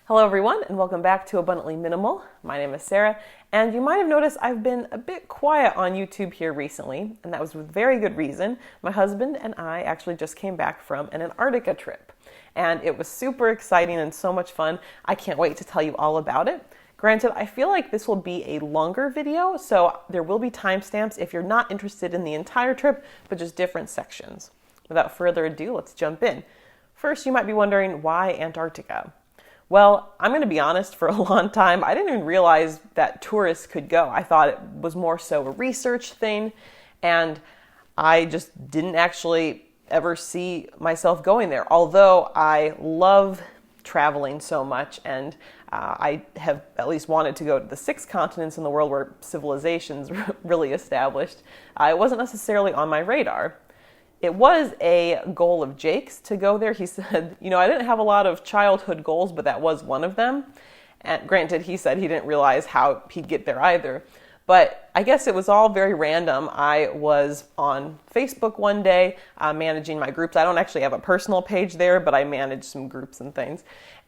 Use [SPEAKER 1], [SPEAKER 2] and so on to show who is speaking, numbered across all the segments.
[SPEAKER 1] Hello everyone, and welcome back to Abundantly Minimal. My name is Sarah, and you might have noticed I've been a bit quiet on YouTube here recently, and that was with very good reason. My husband and I actually just came back from an Antarctica trip, and it was super exciting and so much fun. I can't wait to tell you all about it. Granted, I feel like this will be a longer video, so there will be timestamps if you're not interested in the entire trip, but just different sections. Without further ado, let's jump in. First, you might be wondering, why Antarctica? Well, I'm going to be honest, for a long time, I didn't even realize that tourists could go. I thought it was more so a research thing, and I just didn't actually ever see myself going there. Although I love traveling so much, and I have at least wanted to go to the 6 continents in the world where civilization's really established, it wasn't necessarily on my radar. It was a goal of Jake's to go there. He said, I didn't have a lot of childhood goals, but that was one of them. And granted, he said he didn't realize how he'd get there either. But I guess it was all very random. I was on Facebook one day managing my groups. I don't actually have a personal page there, but I manage some groups and things.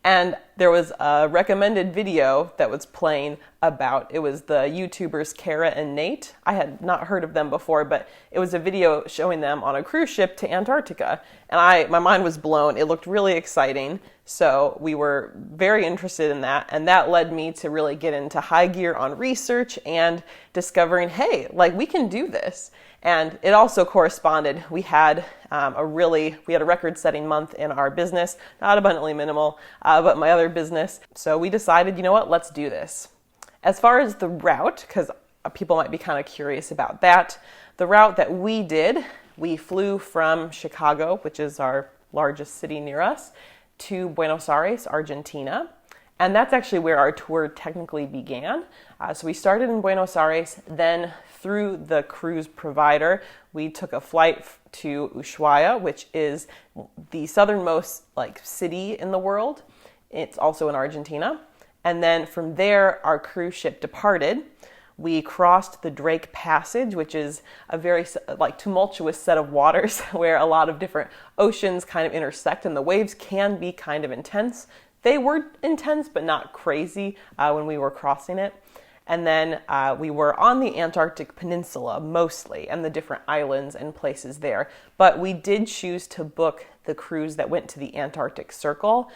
[SPEAKER 1] And there was a recommended video that was playing about, it was the YouTubers Kara and Nate. I had not heard of them before, but it was a video showing them on a cruise ship to Antarctica. And my mind was blown. It looked really exciting. So we were very interested in that. And that led me to really get into high gear on research and discovering, hey, we can do this. And it also corresponded. We had a record-setting month in our business, not Abundantly Minimal, but my other business. So we decided, let's do this. As far as the route, because people might be kind of curious about that, the route that we did, we flew from Chicago, which is our largest city near us, to Buenos Aires, Argentina. And that's actually where our tour technically began. So we started in Buenos Aires, then through the cruise provider, we took a flight to Ushuaia, which is the southernmost city in the world. It's also in Argentina. And then from there, our cruise ship departed. We crossed the Drake Passage, which is a very tumultuous set of waters where a lot of different oceans kind of intersect, and the waves can be kind of intense. They were intense, but not crazy when we were crossing it. And then we were on the Antarctic Peninsula mostly, and the different islands and places there. But we did choose to book the cruise that went to the Antarctic Circle.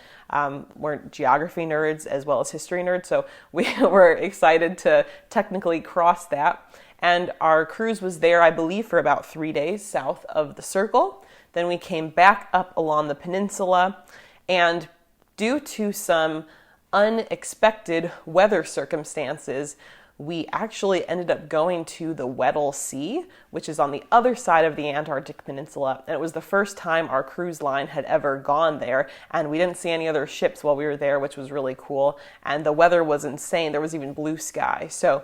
[SPEAKER 1] We're geography nerds as well as history nerds, so we were excited to technically cross that. And our cruise was there, I believe, for about 3 days south of the Circle. Then we came back up along the peninsula, and due to some unexpected weather circumstances, we actually ended up going to the Weddell Sea, which is on the other side of the Antarctic Peninsula. And it was the first time our cruise line had ever gone there. And we didn't see any other ships while we were there, which was really cool. And the weather was insane. There was even blue sky. So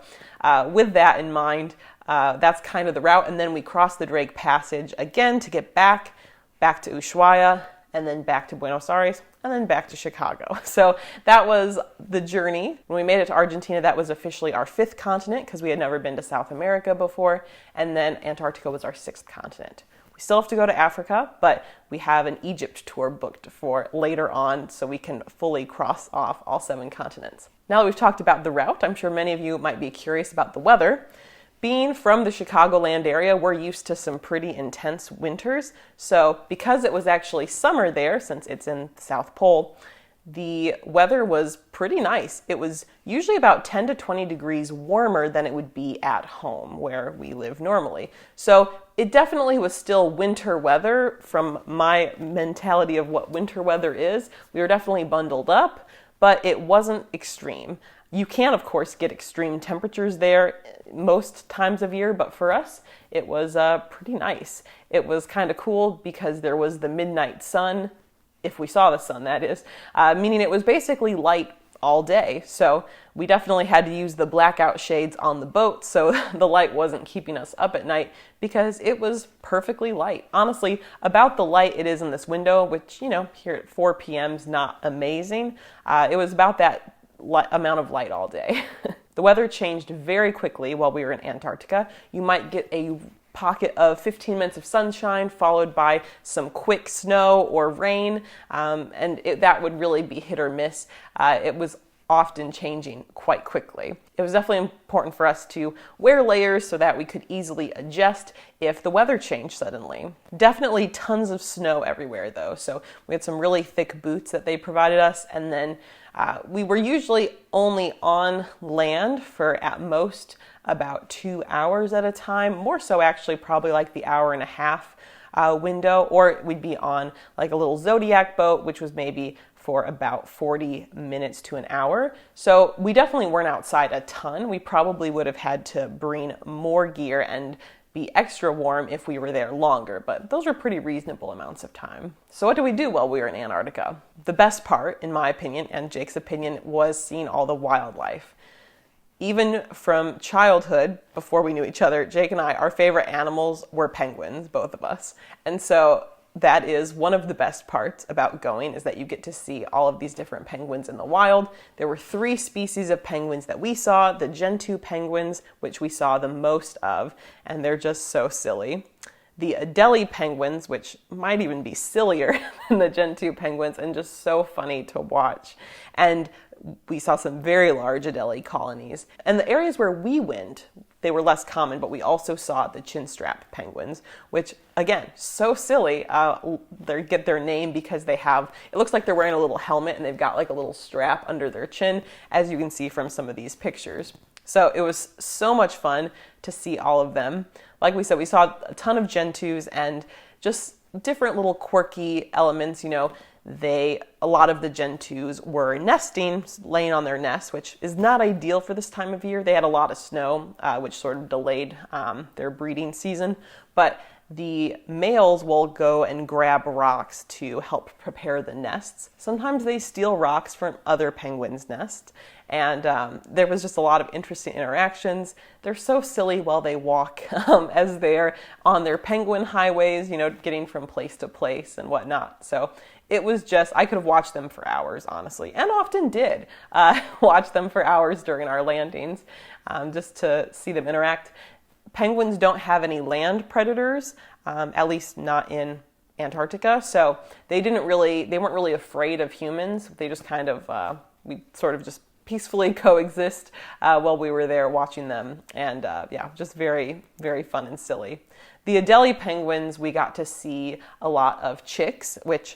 [SPEAKER 1] with that in mind, that's kind of the route. And then we crossed the Drake Passage again to get back to Ushuaia, and then back to Buenos Aires, and then back to Chicago. So that was the journey. When we made it to Argentina, that was officially our 5th continent because we had never been to South America before, and then Antarctica was our 6th continent. We still have to go to Africa, but we have an Egypt tour booked for later on so we can fully cross off all 7 continents. Now that we've talked about the route, I'm sure many of you might be curious about the weather. Being from the Chicagoland area, we're used to some pretty intense winters. So because it was actually summer there, since it's in the South Pole, the weather was pretty nice. It was usually about 10 to 20 degrees warmer than it would be at home where we live normally. So it definitely was still winter weather from my mentality of what winter weather is. We were definitely bundled up, but it wasn't extreme. You can, of course, get extreme temperatures there most times of year, but for us, it was pretty nice. It was kind of cool because there was the midnight sun, if we saw the sun, that is, meaning it was basically light all day. So we definitely had to use the blackout shades on the boat so the light wasn't keeping us up at night because it was perfectly light. Honestly, about the light it is in this window, which, here at 4 p.m. is not amazing. It was about that amount of light all day. The weather changed very quickly while we were in Antarctica. You might get a pocket of 15 minutes of sunshine followed by some quick snow or rain, and that would really be hit or miss. It was often changing quite quickly. It was definitely important for us to wear layers so that we could easily adjust if the weather changed suddenly. Definitely tons of snow everywhere though, so we had some really thick boots that they provided us, and then we were usually only on land for at most about 2 hours at a time, more so actually probably like the hour and a half window, or we'd be on like a little Zodiac boat, which was maybe for about 40 minutes to an hour. So we definitely weren't outside a ton. We probably would have had to bring more gear and be extra warm if we were there longer, but those were pretty reasonable amounts of time. So what did we do while we were in Antarctica? The best part, in my opinion, and Jake's opinion, was seeing all the wildlife. Even from childhood, before we knew each other, Jake and I, our favorite animals were penguins, both of us. And so that is one of the best parts about going, is that you get to see all of these different penguins in the wild. There were 3 species of penguins that we saw, the Gentoo penguins, which we saw the most of, and they're just so silly. The Adelie penguins, which might even be sillier than the Gentoo penguins and just so funny to watch. And we saw some very large Adelie colonies. And the areas where we went, they were less common, but we also saw the chinstrap penguins, which, again, so silly. They get their name because they have, it looks like they're wearing a little helmet and they've got like a little strap under their chin, as you can see from some of these pictures. So it was so much fun to see all of them. Like we said, we saw a ton of Gentoos and just different little quirky elements. You know, a lot of the Gentoos were nesting, laying on their nests, which is not ideal for this time of year. They had a lot of snow, which sort of delayed their breeding season. But the males will go and grab rocks to help prepare the nests. Sometimes they steal rocks from other penguins' nests. And there was just a lot of interesting interactions. They're so silly while they walk as they're on their penguin highways, you know, getting from place to place and whatnot. So it was just, I could have watched them for hours, honestly, and often did watch them for hours during our landings just to see them interact. Penguins don't have any land predators, at least not in Antarctica, so they weren't really afraid of humans. They just kind of, we sort of just peacefully coexist while we were there watching them, and yeah, just very, very fun and silly. The Adelie penguins, we got to see a lot of chicks, which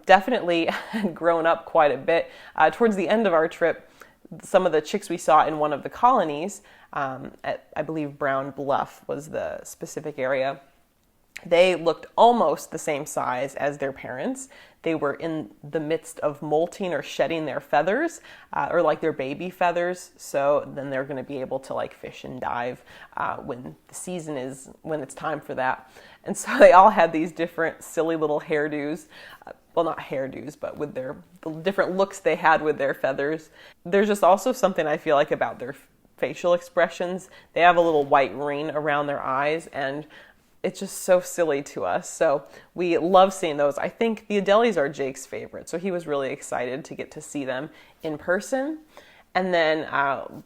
[SPEAKER 1] definitely had grown up quite a bit. Towards the end of our trip, some of the chicks we saw in one of the colonies, at, I believe, Brown Bluff was the specific area, they looked almost the same size as their parents. They were in the midst of molting or shedding their feathers, or like their baby feathers. So then they're going to be able to like fish and dive when the season is, when it's time for that. And so they all had these different silly little hairdos. Well, not hairdos, but with the different looks they had with their feathers. There's just also something I feel like about their facial expressions. They have a little white ring around their eyes, and it's just so silly to us. So we love seeing those. I think the Adelies are Jake's favorite, so he was really excited to get to see them in person. And then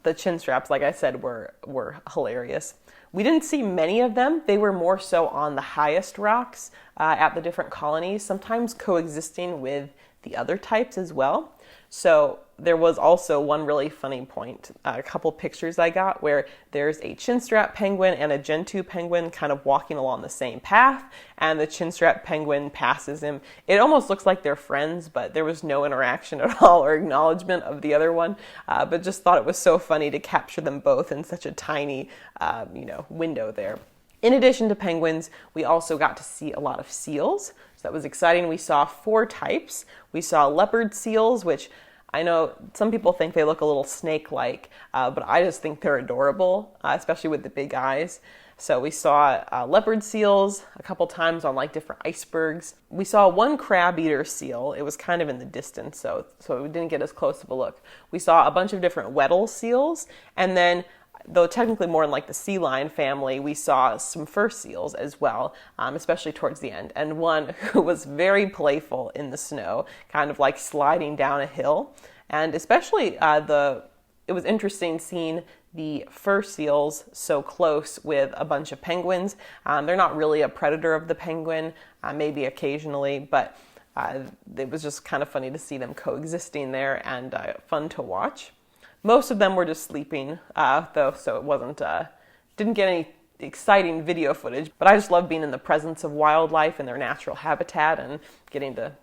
[SPEAKER 1] the chinstraps, like I said, were hilarious. We didn't see many of them. They were more so on the highest rocks at the different colonies, sometimes coexisting with the other types as well. So there was also one really funny point, a couple pictures I got where there's a chinstrap penguin and a Gentoo penguin kind of walking along the same path, and the chinstrap penguin passes him. It almost looks like they're friends, but there was no interaction at all or acknowledgement of the other one, but just thought it was so funny to capture them both in such a tiny window there. In addition to penguins, we also got to see a lot of seals. So that was exciting. We saw 4 types. We saw leopard seals, which I know some people think they look a little snake-like, but I just think they're adorable, especially with the big eyes. So we saw leopard seals a couple times on like different icebergs. We saw one crab-eater seal. It was kind of in the distance, so we didn't get as close of a look. We saw a bunch of different Weddell seals, and then, though technically more in like the sea lion family, we saw some fur seals as well, especially towards the end. And one who was very playful in the snow, kind of like sliding down a hill. And especially it it was interesting seeing the fur seals so close with a bunch of penguins. They're not really a predator of the penguin, maybe occasionally, but it was just kind of funny to see them coexisting there and fun to watch. Most of them were just sleeping, though, so it wasn't, didn't get any exciting video footage, but I just love being in the presence of wildlife in their natural habitat and getting to,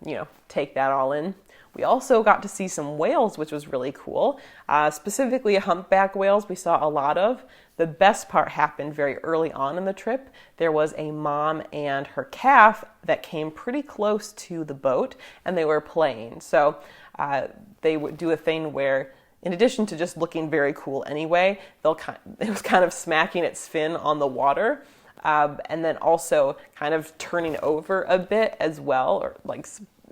[SPEAKER 1] take that all in. We also got to see some whales, which was really cool. Specifically humpback whales we saw a lot of. The best part happened very early on in the trip. There was a mom and her calf that came pretty close to the boat and they were playing. So they would do a thing where, in addition to just looking very cool anyway, it was kind of smacking its fin on the water, and then also kind of turning over a bit as well, or like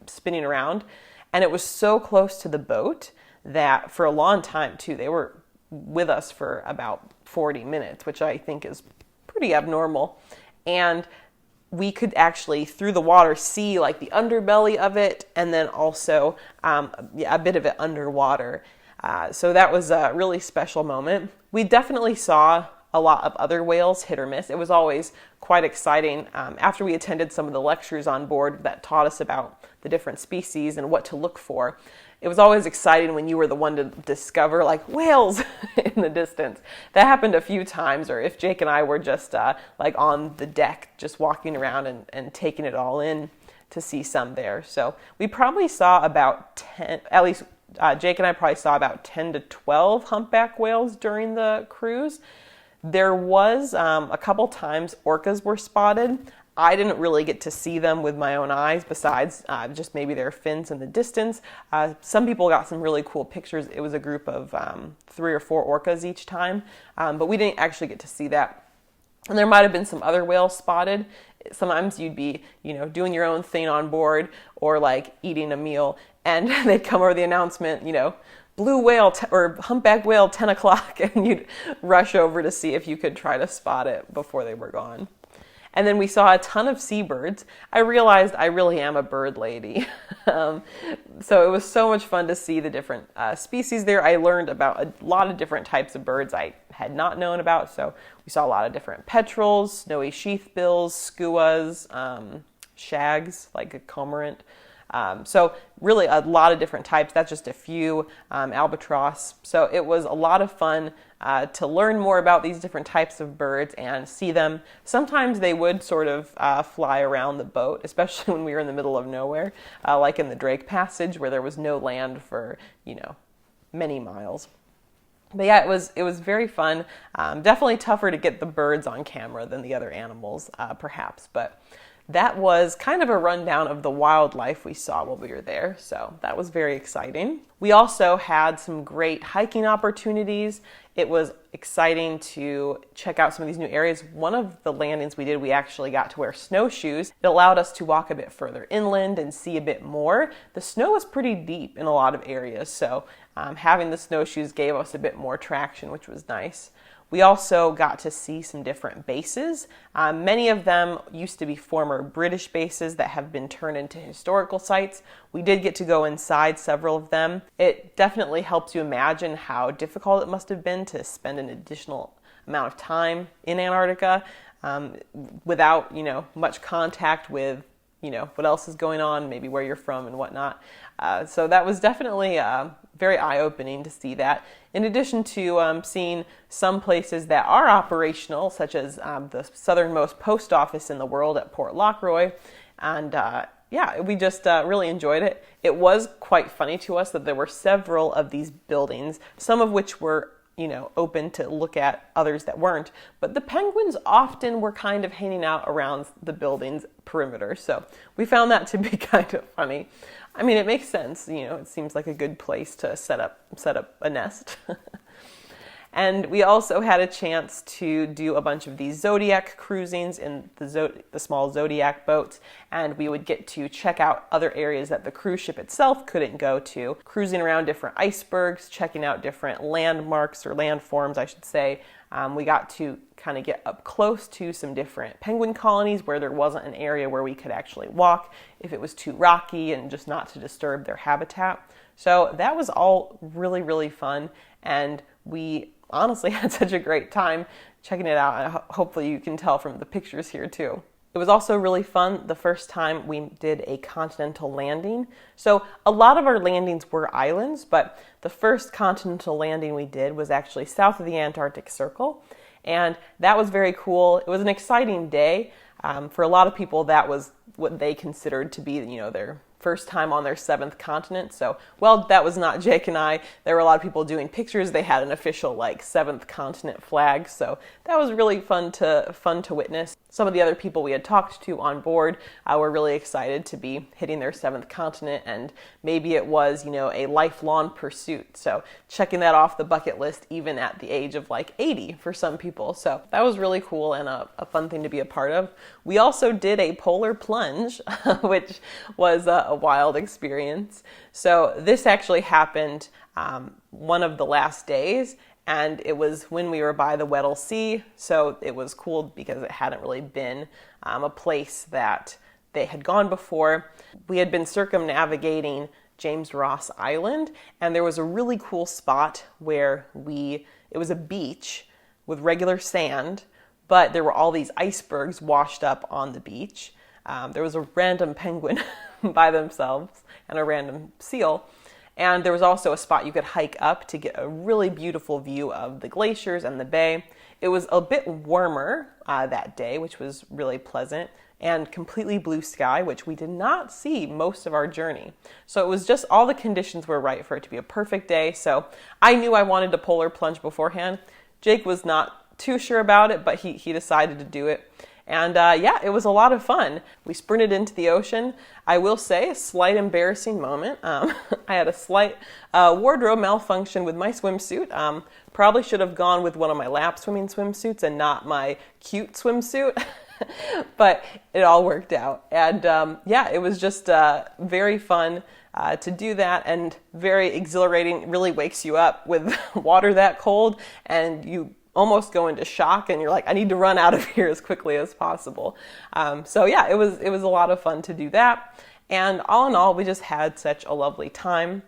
[SPEAKER 1] spinning around. And it was so close to the boat that for a long time too, they were with us for about 40 minutes, which I think is pretty abnormal. And we could actually, through the water, see like the underbelly of it, and then also a bit of it underwater. So that was a really special moment. We definitely saw a lot of other whales, hit or miss. It was always quite exciting. After we attended some of the lectures on board that taught us about the different species and what to look for, it was always exciting when you were the one to discover like whales in the distance. That happened a few times, or if Jake and I were just like on the deck, just walking around and taking it all in to see some there. So we probably saw about 10, at least Jake and I probably saw about 10 to 12 humpback whales during the cruise. There was a couple times orcas were spotted. I didn't really get to see them with my own eyes, besides just maybe their fins in the distance. Some people got some really cool pictures. It was a group of 3 or 4 orcas each time, but we didn't actually get to see that. And there might have been some other whales spotted. Sometimes you'd be, doing your own thing on board or like eating a meal, and they'd come over the announcement, blue whale or humpback whale 10 o'clock, and you'd rush over to see if you could try to spot it before they were gone. And then we saw a ton of seabirds. I realized I really am a bird lady. So it was so much fun to see the different species there. I learned about a lot of different types of birds I had not known about. So we saw a lot of different petrels, snowy sheathbills, skuas, shags, like a cormorant. So really a lot of different types. That's just a few, albatross. So it was a lot of fun to learn more about these different types of birds and see them. Sometimes they would sort of fly around the boat, especially when we were in the middle of nowhere, like in the Drake Passage where there was no land for, many miles. But yeah, it was very fun. Definitely tougher to get the birds on camera than the other animals, perhaps, but that was kind of a rundown of the wildlife we saw while we were there, so that was very exciting. We also had some great hiking opportunities. It was exciting to check out some of these new areas. One of the landings we did, we actually got to wear snowshoes. It allowed us to walk a bit further inland and see a bit more. The snow was pretty deep in a lot of areas, so having the snowshoes gave us a bit more traction, which was nice. We also got to see some different bases. Many of them used to be former British bases that have been turned into historical sites. We did get to go inside several of them. It definitely helps you imagine how difficult it must have been to spend an additional amount of time in Antarctica without, much contact with, what else is going on, maybe where you're from and whatnot. So that was definitely very eye-opening to see that. In addition to seeing some places that are operational, such as the southernmost post office in the world at Port Lockroy. And we just really enjoyed it. It was quite funny to us that there were several of these buildings, some of which were open to look at, others that weren't. But the penguins often were kind of hanging out around the building's perimeter. So we found that to be kind of funny. I mean, it makes sense. It seems like a good place to set up a nest. And we also had a chance to do a bunch of these Zodiac cruisings in the small Zodiac boats, and we would get to check out other areas that the cruise ship itself couldn't go to, cruising around different icebergs, checking out different landmarks or landforms, I should say. We got to kind of get up close to some different penguin colonies where there wasn't an area where we could actually walk if it was too rocky and just not to disturb their habitat. So that was all really, really fun, and we honestly had such a great time checking it out, and hopefully you can tell from the pictures here too. It was also really fun the first time we did a continental landing. So a lot of our landings were islands, but the first continental landing we did was actually south of the Antarctic Circle, and that was very cool. It was an exciting day. For a lot of people, that was what they considered to be, their first time on their 7th continent. So, well, that was not Jake and I. There were a lot of people doing pictures. They had an official 7th continent flag. So that was really fun to witness. Some of the other people we had talked to on board were really excited to be hitting their 7th continent, and maybe it was, a lifelong pursuit. So checking that off the bucket list even at the age of 80 for some people. So that was really cool and a fun thing to be a part of. We also did a polar plunge, which was a wild experience. So this actually happened one of the last days, and it was when we were by the Weddell Sea, so it was cool because it hadn't really been a place that they had gone before. We had been circumnavigating James Ross Island, and there was a really cool spot where it was a beach with regular sand, but there were all these icebergs washed up on the beach. There was a random penguin by themselves and a random seal. And there was also a spot you could hike up to get a really beautiful view of the glaciers and the bay. It was a bit warmer that day, which was really pleasant, and completely blue sky, which we did not see most of our journey. So it was just all the conditions were right for it to be a perfect day. So I knew I wanted to polar plunge beforehand. Jake was not too sure about it, but he decided to do it. And it was a lot of fun. We sprinted into the ocean. I will say, a slight embarrassing moment. I had a slight wardrobe malfunction with my swimsuit. Probably should have gone with one of my lap swimming swimsuits and not my cute swimsuit. But it all worked out. And it was just very fun to do that, and very exhilarating. It really wakes you up with water that cold, and you almost go into shock, and you're like, I need to run out of here as quickly as possible. It was a lot of fun to do that. And all in all, we just had such a lovely time.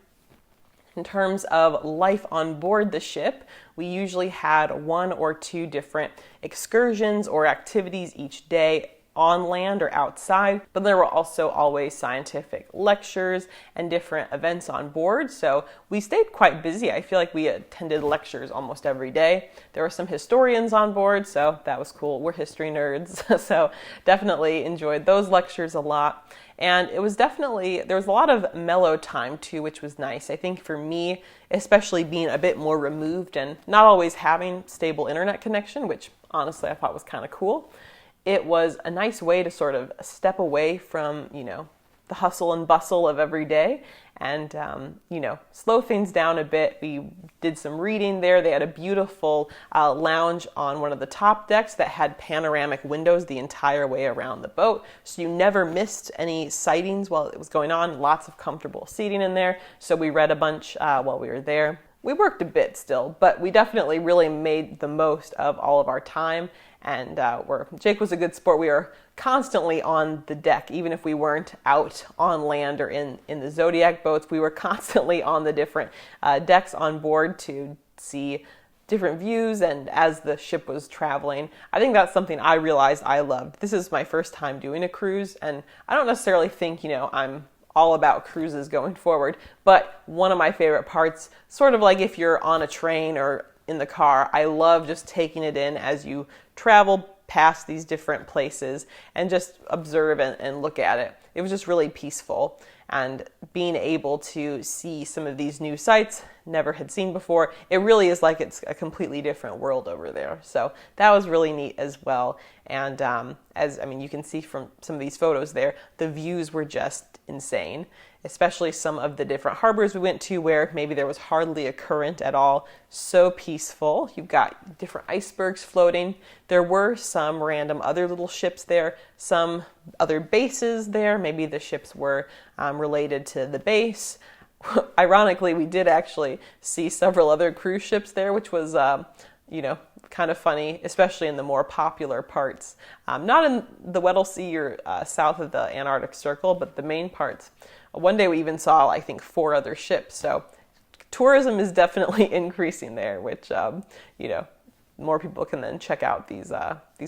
[SPEAKER 1] In terms of life on board the ship, we usually had 1 or 2 different excursions or activities each day on land or outside, but there were also always scientific lectures and different events on board. So we stayed quite busy. I feel like we attended lectures almost every day. There were some historians on board, so that was cool. We're history nerds, so definitely enjoyed those lectures a lot. And it was there was a lot of mellow time too, which was nice. I think for me, especially being a bit more removed and not always having stable internet connection, which honestly I thought was kind of cool. It was a nice way to sort of step away from, the hustle and bustle of every day and, slow things down a bit. We did some reading there. They had a beautiful lounge on one of the top decks that had panoramic windows the entire way around the boat. So you never missed any sightings while it was going on. Lots of comfortable seating in there. So we read a bunch while we were there. We worked a bit still, but we definitely really made the most of all of our time. And Jake was a good sport. We were constantly on the deck, even if we weren't out on land or in the Zodiac boats. We were constantly on the different decks on board to see different views. And as the ship was traveling, I think that's something I realized I loved. This is my first time doing a cruise, and I don't necessarily think, I'm all about cruises going forward, but one of my favorite parts, sort of like if you're on a train or in the car, I love just taking it in as you travel past these different places and just observe and look at it. It was just really peaceful, and being able to see some of these new sights, never had seen before. It really is like it's a completely different world over there. So that was really neat as well. And you can see from some of these photos there, the views were just insane, especially some of the different harbors we went to where maybe there was hardly a current at all. So peaceful. You've got different icebergs floating. There were some random other little ships there, some other bases there. Maybe the ships were related to the base. Ironically, we did actually see several other cruise ships there, which was kind of funny, especially in the more popular parts. Not in the Weddell Sea or south of the Antarctic Circle, but the main parts. One day we even saw, I think, 4 other ships. So tourism is definitely increasing there, which, more people can then check out these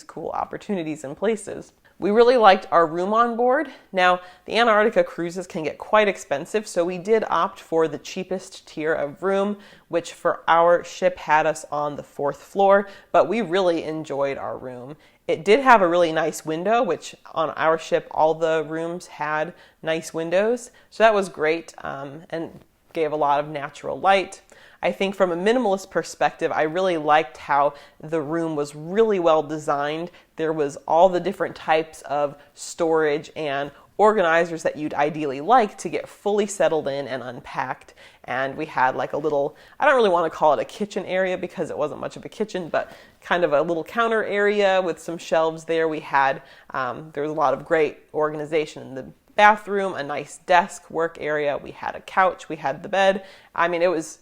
[SPEAKER 1] cool opportunities and places. We really liked our room on board. Now, the Antarctica cruises can get quite expensive, so we did opt for the cheapest tier of room, which for our ship had us on the 4th floor, but we really enjoyed our room. It did have a really nice window, which on our ship, all the rooms had nice windows, so that was great and gave a lot of natural light. I think from a minimalist perspective, I really liked how the room was really well designed. There was all the different types of storage and organizers that you'd ideally like to get fully settled in and unpacked. And we had like a little, I don't really want to call it a kitchen area because it wasn't much of a kitchen, but kind of a little counter area with some shelves there. We had, there was a lot of great organization in the bathroom, a nice desk work area. We had a couch, we had the bed. I mean, this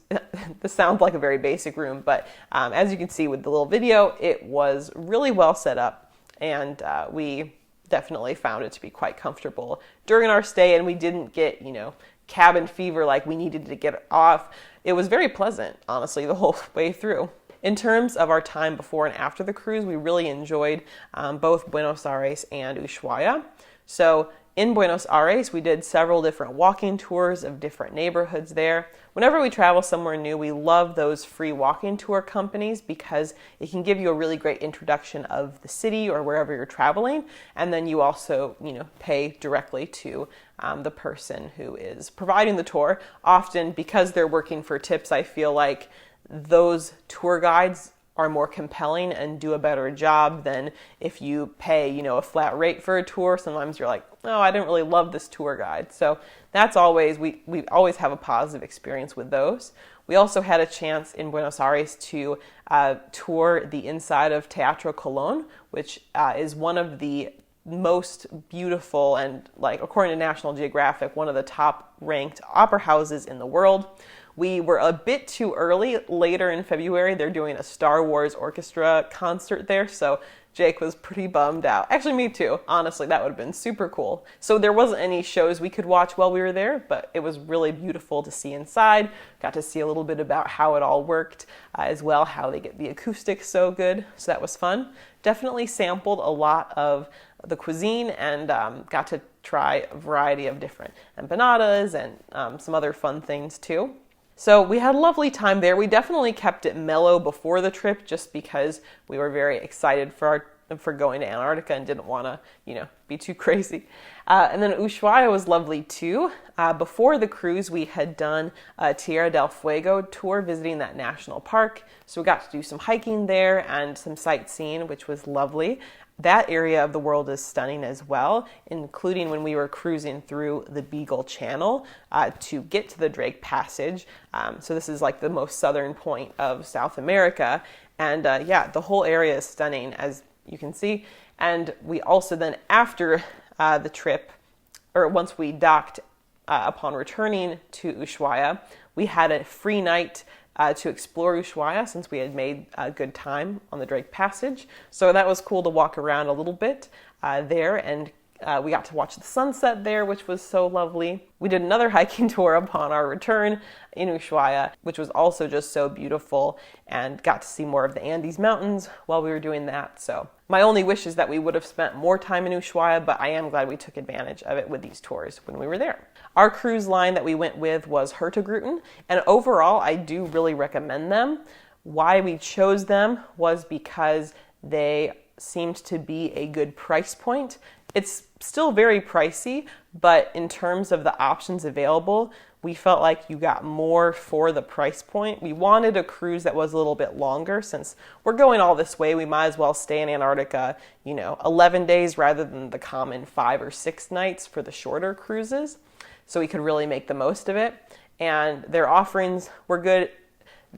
[SPEAKER 1] sounds like a very basic room, but as you can see with the little video, it was really well set up, and we definitely found it to be quite comfortable during our stay, and we didn't get, cabin fever like we needed to get off. It was very pleasant, honestly, the whole way through. In terms of our time before and after the cruise, we really enjoyed both Buenos Aires and Ushuaia. So in Buenos Aires, we did several different walking tours of different neighborhoods there. Whenever we travel somewhere new, we love those free walking tour companies because it can give you a really great introduction of the city or wherever you're traveling. And then you also, pay directly to the person who is providing the tour. Often, because they're working for tips, I feel like those tour guides are more compelling and do a better job than if you pay, a flat rate for a tour. Sometimes you're like, oh, I didn't really love this tour guide. So that's always, we always have a positive experience with those. We also had a chance in Buenos Aires to tour the inside of Teatro Colón, which is one of the most beautiful and, according to National Geographic, one of the top ranked opera houses in the world. We were a bit too early. Later in February, they're doing a Star Wars orchestra concert there, so Jake was pretty bummed out. Actually, me too. Honestly, that would have been super cool. So there wasn't any shows we could watch while we were there, but it was really beautiful to see inside. Got to see a little bit about how it all worked, as well, how they get the acoustics so good. So that was fun. Definitely sampled a lot of the cuisine and got to try a variety of different empanadas and some other fun things too. So we had a lovely time there. We definitely kept it mellow before the trip just because we were very excited for going to Antarctica and didn't want to, be too crazy. And then Ushuaia was lovely too. Before the cruise, we had done a Tierra del Fuego tour visiting that national park. So we got to do some hiking there and some sightseeing, which was lovely. That area of the world is stunning as well, including when we were cruising through the Beagle Channel to get to the Drake Passage. So this is like the most southern point of South America. And the whole area is stunning, as you can see. And we also then, after the trip, or once we docked upon returning to Ushuaia, we had a free night to explore Ushuaia since we had made a good time on the Drake Passage. So that was cool to walk around a little bit there, and we got to watch the sunset there, which was so lovely. We did another hiking tour upon our return in Ushuaia, which was also just so beautiful, and got to see more of the Andes Mountains while we were doing that. So my only wish is that we would have spent more time in Ushuaia, but I am glad we took advantage of it with these tours when we were there. Our cruise line that we went with was Hurtigruten, and overall I do really recommend them. Why we chose them was because they seemed to be a good price point It's still very pricey, but in terms of the options available, we felt like you got more for the price point. We wanted a cruise that was a little bit longer. Since we're going all this way, we might as well stay in Antarctica, 11 days rather than the common 5 or 6 nights for the shorter cruises. So we could really make the most of it. And their offerings were good.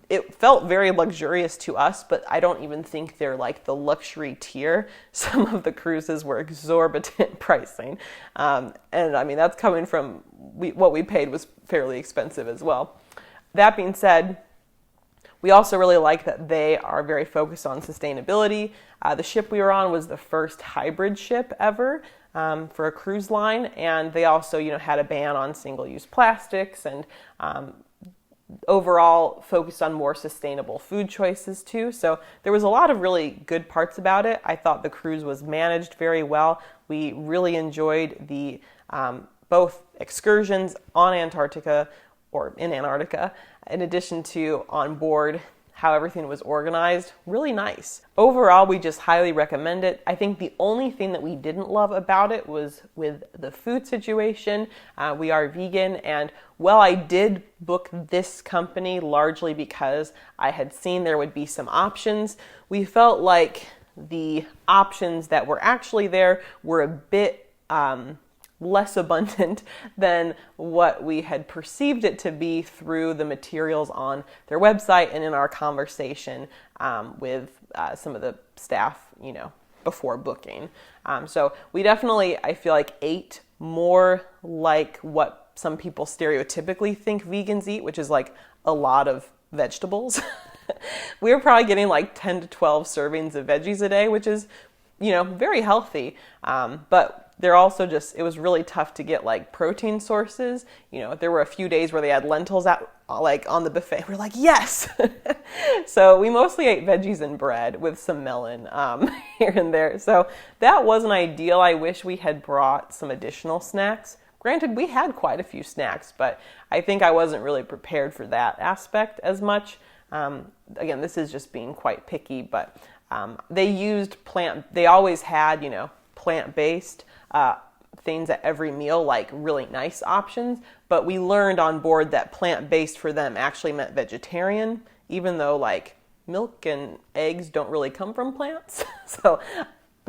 [SPEAKER 1] It felt very luxurious to us, but I don't even think they're like the luxury tier. Some of the cruises were exorbitant pricing. And I mean, that's coming from what we paid was fairly expensive as well. That being said, we also really like that they are very focused on sustainability. The ship we were on was the first hybrid ship ever for a cruise line, and they also, had a ban on single-use plastics and overall focused on more sustainable food choices too. So there was a lot of really good parts about it. I thought the cruise was managed very well. We really enjoyed the both excursions on Antarctica or in Antarctica, in addition to on board, how everything was organized. Really nice. Overall, we just highly recommend it. I think the only thing that we didn't love about it was with the food situation. We are vegan, and while I did book this company largely because I had seen there would be some options, we felt like the options that were actually there were a bit less abundant than what we had perceived it to be through the materials on their website and in our conversation with some of the staff, before booking. So we definitely, I feel like, ate more like what some people stereotypically think vegans eat, which is like a lot of vegetables. We were probably getting like 10 to 12 servings of veggies a day, which is, very healthy. But they're also it was really tough to get like protein sources. There were a few days where they had lentils out like on the buffet. We're like, yes! So we mostly ate veggies and bread with some melon here and there. So that wasn't ideal. I wish we had brought some additional snacks. Granted, we had quite a few snacks, but I think I wasn't really prepared for that aspect as much. Again, this is just being quite picky, but they used they always had, plant-based things at every meal, like really nice options, but we learned on board that plant-based for them actually meant vegetarian, even though like milk and eggs don't really come from plants. So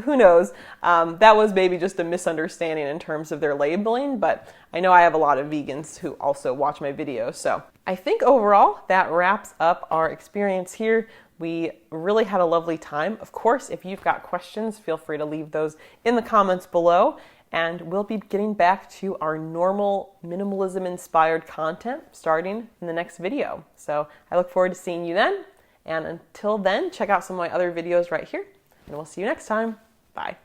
[SPEAKER 1] who knows? That was maybe just a misunderstanding in terms of their labeling, but I know I have a lot of vegans who also watch my videos. So I think overall that wraps up our experience here. We really had a lovely time. Of course, if you've got questions, feel free to leave those in the comments below, and we'll be getting back to our normal minimalism-inspired content starting in the next video. So I look forward to seeing you then, and until then, check out some of my other videos right here, and we'll see you next time. Bye.